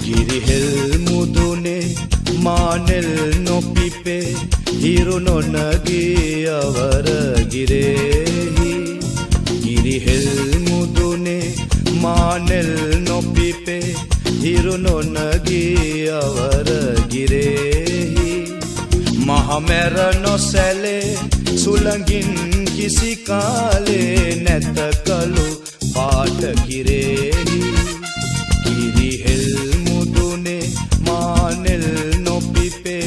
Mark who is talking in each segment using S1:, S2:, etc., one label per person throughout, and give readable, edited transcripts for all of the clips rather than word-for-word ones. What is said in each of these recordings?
S1: ගිරිහෙල් මුදුනේ මානෙල් නොපිපේ හිරු නොනගී අවර ගිරේහි ගිරිහෙල් මුදුනේ මානෙල් නොපිපේ හිරු නොනගී අවර ගිරේහි මහමෙර නොසැලේ සුළඟින් කිසි කාලේ නැත කළු පාට කිරේහි ගිරිහෙල් මුදුනේ මානෙල් නොපිපේ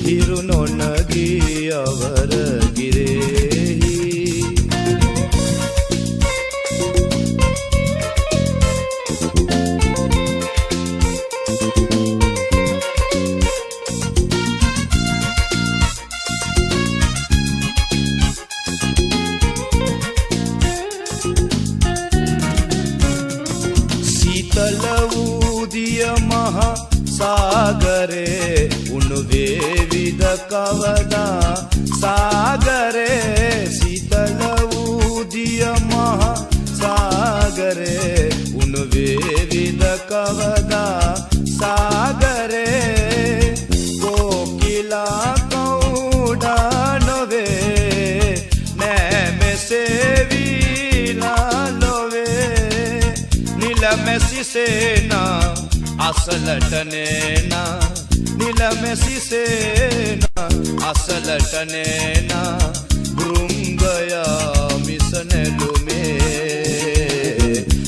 S1: හිරු නොනගී අවර ගිරේහි සීතල වූදිය මහ සාගරේ උණු වේවිද කවදා සාගරේ සීතල වූදිය මහ සාගරේ උණු වේවිද කවදා සාගරේ කොකිලා කවුඩා නොවේ නෑ මෙසේ වීලා නොවේ නිලමැසි සේනා අසලට නේනා නිලමැසි සේනා අසලට නේනා බෘංගයා මිස නෙළුමේ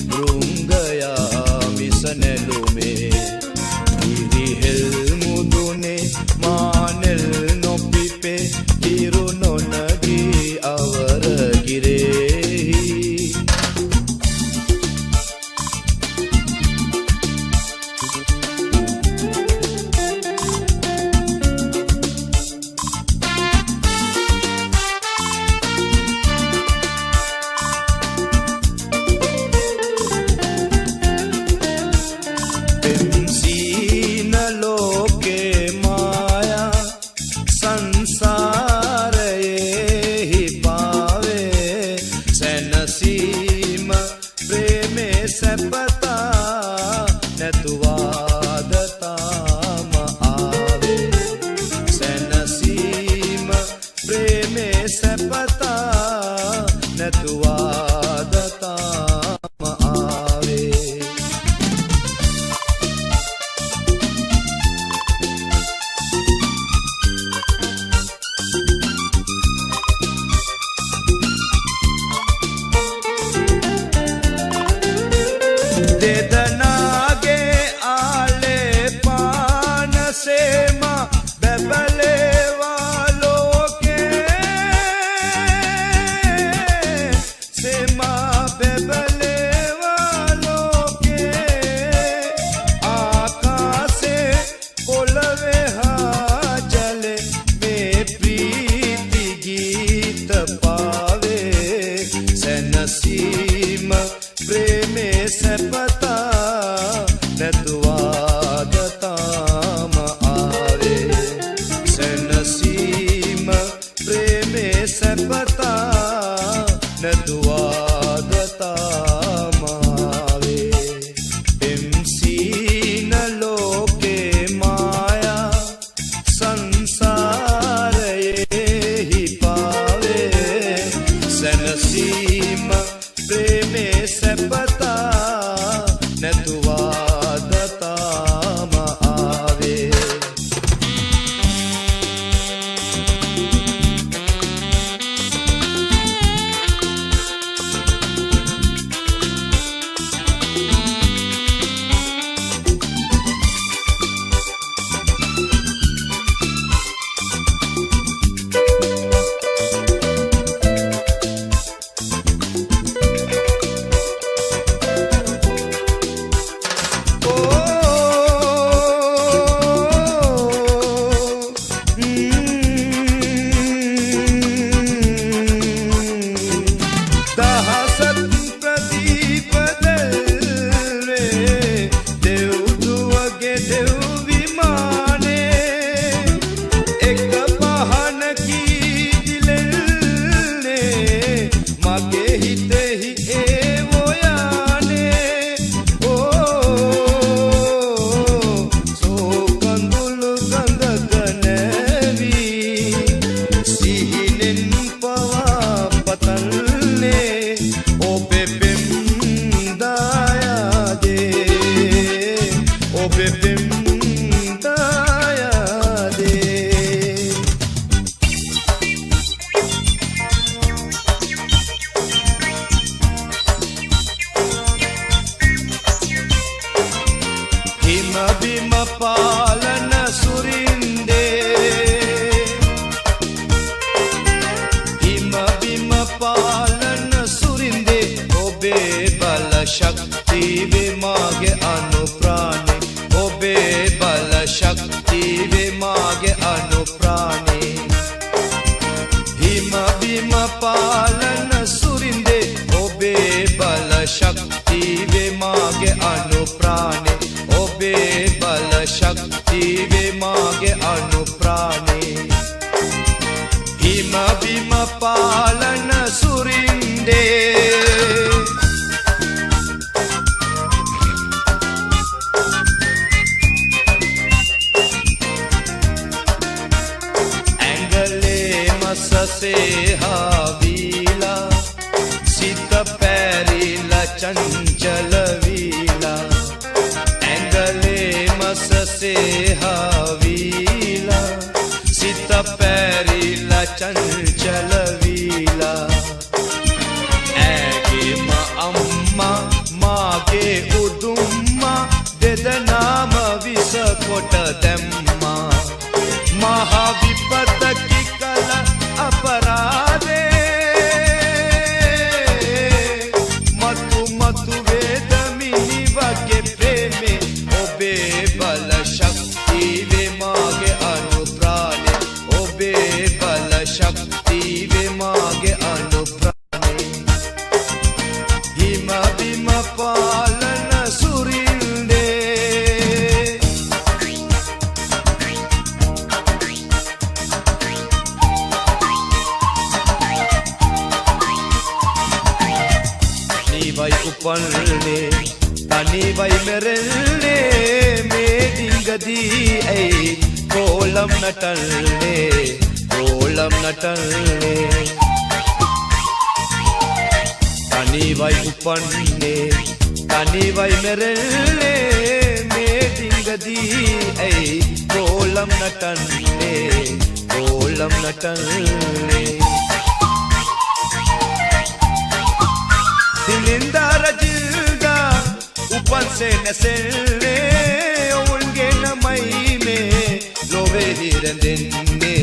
S1: බෘංගයා මිස නෙළුමේ ගිරිහෙල් මුදුනේ මානෙල් නොපිපේ හිරු නොනගී අවර ගිරේහි ප්‍රාණේ හිම බිම පාලන සුරින්දේ ඇඟලේ මසසේ හාවිලා සිත පැරිලා චංචල වීලා ඇඟලේ මසසේ හාවිලා සිත පැරිලා චංචල වීලා ඇගේම අම්මා මාගේ උදුම්මා දෙදනාම විස කොට දැම්මා මහ විපතකි කල අපරාධේ මතු මතු වේදමිනි වගේ ප්‍රේමේ ඔබේ බල ශක්තිවේ මාගේ අනුප්‍රාණේ ඔබේ බල ශක්තිවේ මාගේ අනුප්‍රාණේ හිම බිම පාලන සුරින්දේ තනිවයි උපන්නේ තනිවයි මෙරෙල්නේ මේ දිංගදී ඇයි කෝලම් නටන්නේ කෝලම් නටන්නේ තනිවයි උපන්නේ තනිවයි මෙරෙල්නේ මේ දිංගදී ඇයි කෝලම් නටන්නේ කෝලම් නටන්නේ Silinda rajilda upan se neselle olge namai me love hirendenne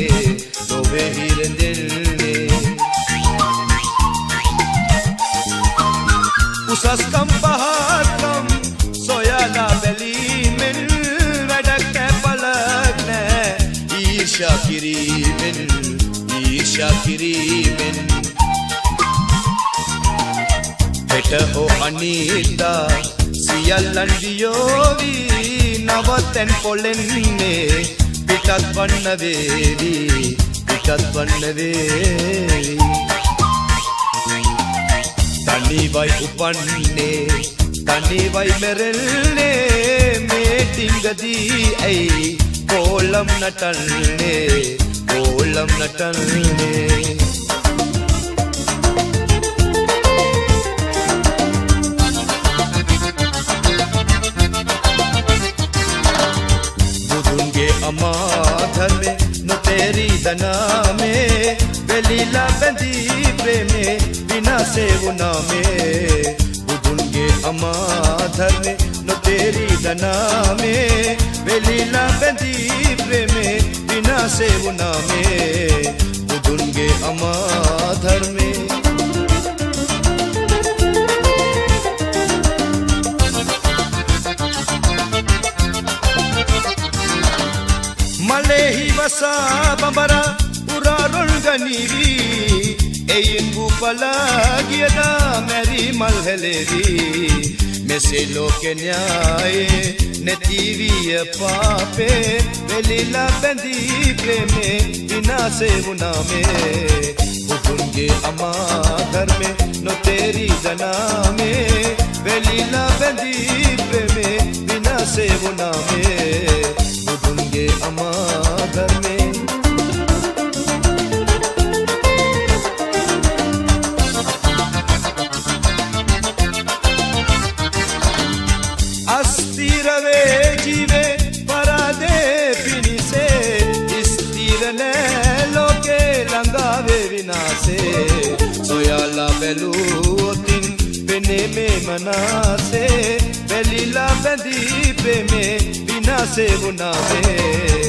S1: usas kam bahar kam soyala beli men wadak palak ne isha kirimen ho anida siyallan diyovi navaten polenne pitat wanna vevi තනිවයි උපන්නේ තනිවයි මෙරෙල්නේ මේ ටිංගදී ඇයි කෝලම් නටන්නේ अमाधर में न तेरी दना में वेलीला बंदी प्रेमे बिना से गुना में बुधुनगे अमाधर में न तेरी दना में वेलीला बंदी प्रेमे बिना से गुना में बुधुनगे अमाधर में Malehi vasa bambara urarul ganivi eyin bupala giyada meri malhelevi mese loke nyaye netiviya pape velila bendi preme bina se guna me utunge amadhar me no teri dana me velila bendi preme bina se guna me उनके अमादर में अस्थिर वे जीवे परादे पिनी से स्थिर ने लोके लंगावे विनासे सोयाला बेलू तिन बेने में मना से बेलीला बंदी पे में से गुना में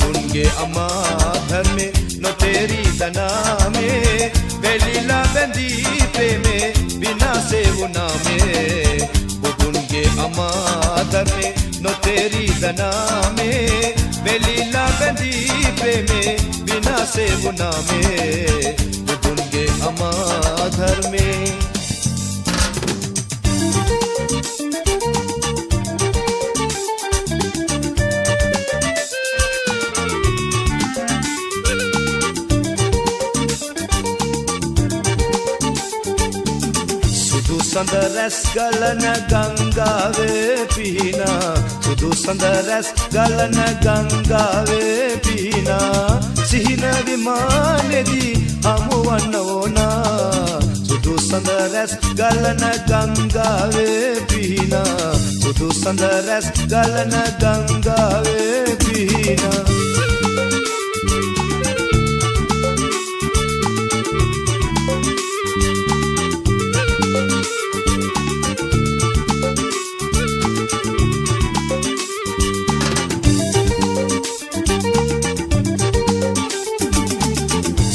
S1: उनके अमाधर में न तेरी दना में वेलीला बंदी प्रेमे बिना से गुना में उनके अमाधर में न तेरी दना में वेलीला बंदी प्रेमे बिना से गुना में उनके अमाधर में සඳ රැස් ගලන ගංගාවේ පිහිනා සුදු සඳ රැස් ගලන ගංගාවේ පිහිනා සිහින විමානෙදී හමුවන්න ඕනා සුදු සඳ රැස් ගලන ගංගාවේ පිහිනා සුදු සඳ රැස් ගලන ගංගාවේ පිහිනා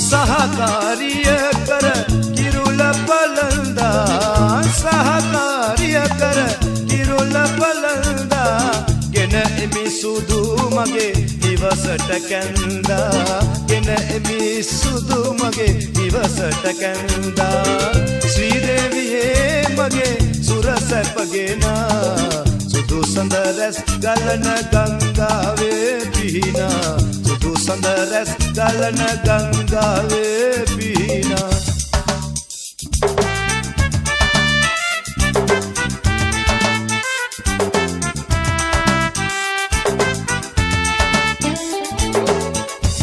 S1: සහකාරිය කර කිරුල පළඳා සහකාරිය කර කිරුල පළඳා ගෙන එමි සුදු මගේ දිවසට කැඳා ගෙන එමි සුදු මගේ දිවසට කැඳා ශ්‍රී දේවියේ මගේ සුර සැපගෙනා සුදු සඳ රැස් ගලන ගංගාවේ පිහිනා සුදු සඳ රැස් ගලන ගංගාවේ පිහිනා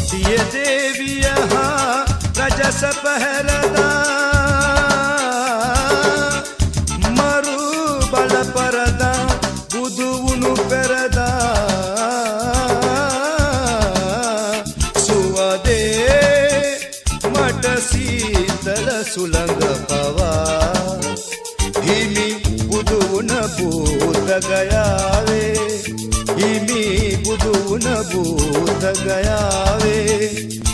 S1: සිය දේවිය හා රජස පැහැරදා මරු බල පරදා බුදු වුණු පෙරදා සීතල සුළඟ පවා හිමි බුදුන බුද්ධ ගයාවේ හිමි බුදුන බුද්ධ ගයාවේ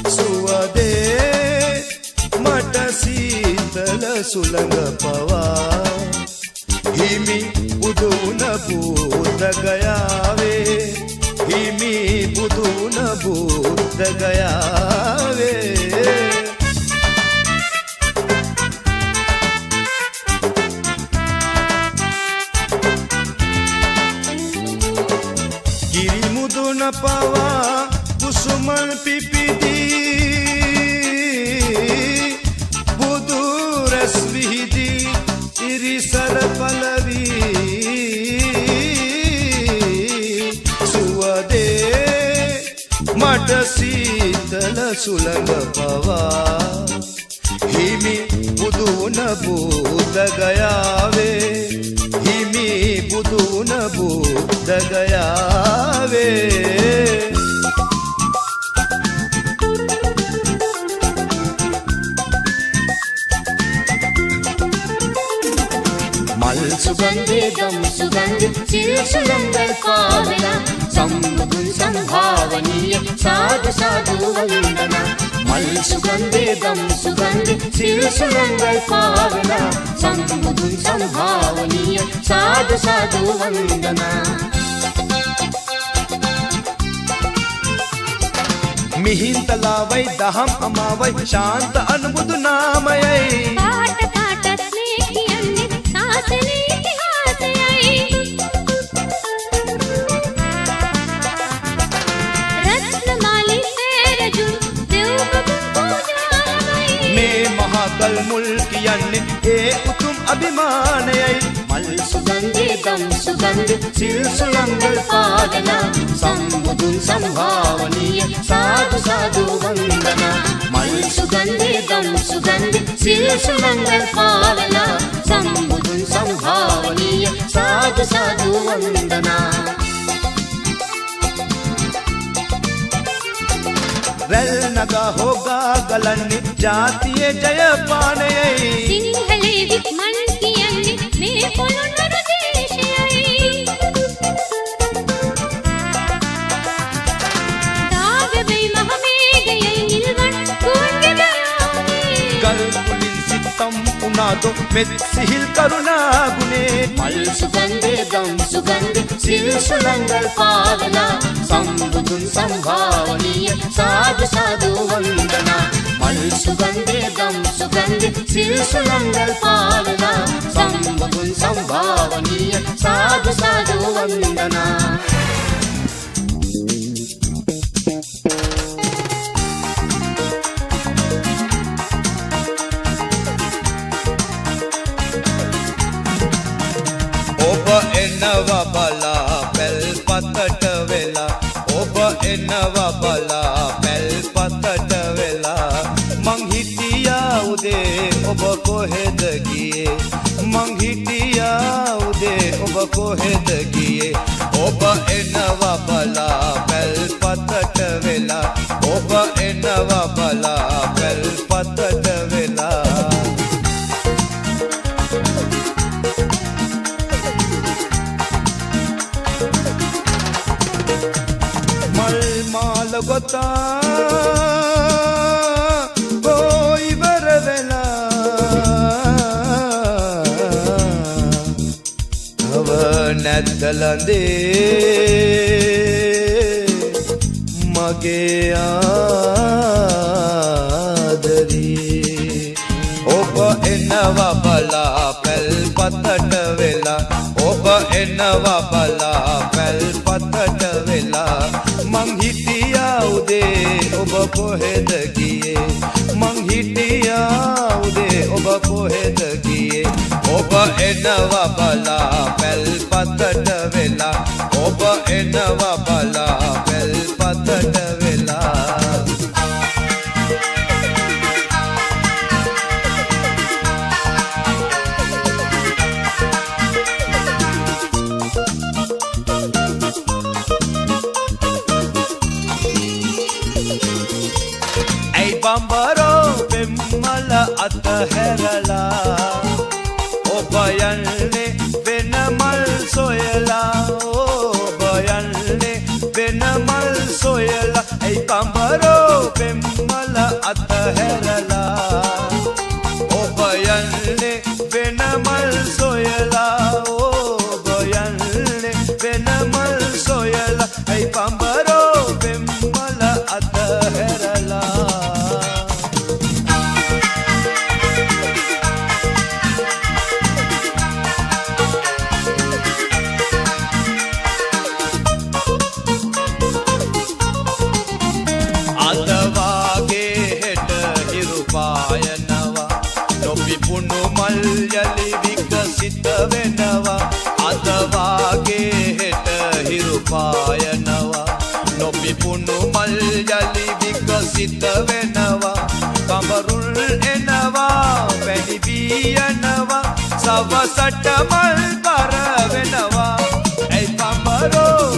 S1: සුවදේ මට සීතල සුළඟ පවා හිමි බුදුන බුද්ධ ගයාවේ හිමි බුදුන බුද්ධ ගයාවේ මුදුන පවා කුසුමල් පිපිදී බුදු රැස් විහිදී ඉරිසර පලවී සුවදේ මට සීතල සුළඟ පවා හිමි බුදුන බුද්ධ ගයාවේ හිමි බුදුන බුද්ධ ගයාවේ
S2: මල් සුගන්ධේ ගම් සුගන්ධ සිල් සුළඟ පාවෙලා සම්බුදුන් සංභාවනීය සාදු සාදු වන්දනා මල් සුගන්ධේ ගම් සුගන්ධ සිල් සුළඟ පාවෙලා සම්බුදුන් සංභාවනීය සාදු සාදු වන්දනා
S1: මිහින්තලාවයි දහම් අමාවයි ශාන්ත අනුබුදු නාමයයි
S2: පාට පාටත් මේ කියන්නේ සාසනේ ඉතිහාසයයි රත්නමාලි පෙරජු දෙව්බුදුන් පූජාවයි මේ
S1: මහගල් මුල් කියන්නේ ඒ උතුම් අභිමානයයි
S2: මල් සුගන්ධේ ගම් සුගන්ධ සිල් සුළඟ පාදනා සම්බුදුන් සංභාවනීය සාදු සාදු වන්දනා මල් සුගන්ධේ ගම් සුගන්ධ සිල් සුළඟ පාදනා සම්බුදුන් සංභාවනීය සාදු සාදු වන්දනා
S1: රැල් නගා හොගා ගලන්නේ ජාතියේ ජයපානයයි
S2: සිංහලේ වික්මන් කියන්නේ මේ පොළොන්නරු දේශයයි දාගබේ මහමේඝයයි නිල්වන් කුන්ගේ දයාවේ
S1: ගල් කුලින් සිත්තම් උනාදෝ මෙත් සිහිල් කරුණා ගුණේ
S2: මල් සුගන්ධේ ගම් සුගන්ධ සිල් සුළඟ පාදනා සම්බුදුන් සංභාවනීය සාදු සාදු වන්දනා මල් සුගන්ධේ ගම් සුගන්ධ සිල් සුළඟ පාදනා සම්බුදුන් සංභාවනීය සාදු සාදු වන්දනා
S1: එනවා බලා පැල්පතට වෙලා මං හිටියා උදේ ඔබ කොහෙද ගියේ මං හිටියා උදේ ඔබ කොහෙද ගියේ ඔබ එනවා බලා පැල්පතට වෙලා ඔබ එනවා බලා පැල්පතට වෙලා මල් මාල ගොතා ඉවර වෙලා තව නැත්තලඳේ මගේ ආදරී ඔබ එනවා බලා පැල්පතට වෙලා ඔබ එනවා බලා පැල්පතට වෙලා මං හිටියා උදේ ඔබ කොහෙද ගියේ මං හිටියා උදේ ඔබ කොහෙද ගියේ ඔබ එනවා බලා පැල්පතට වෙලා ඔබ එනවා බලා පැල්පතට වෙලා බම්බරෝ පෙම්මල අතහැරලා ඔබ යන්නේ වෙන මල් සොයලා ඔබ යන්නේ වෙන මල් සොයලා ඒ බම්බරෝ පෙම්මල අතහැරලා ඔබ යන්නේ වෙන මල් සොයලා ඔබ යන්නේ වෙන මල් සොයලා ඒ බම්බරෝ පෙම්මල අතහැරලා පුණු මල් යලි විකසිත වෙනවා අද වාගේ හෙට හිරු පායනවා නොපිපුණු මල් යලි විකසිත වෙනවා කඹරුල් එනවා වැඩි බියනවා සවසට මල් කර වෙනවා ඒ කඹරෝ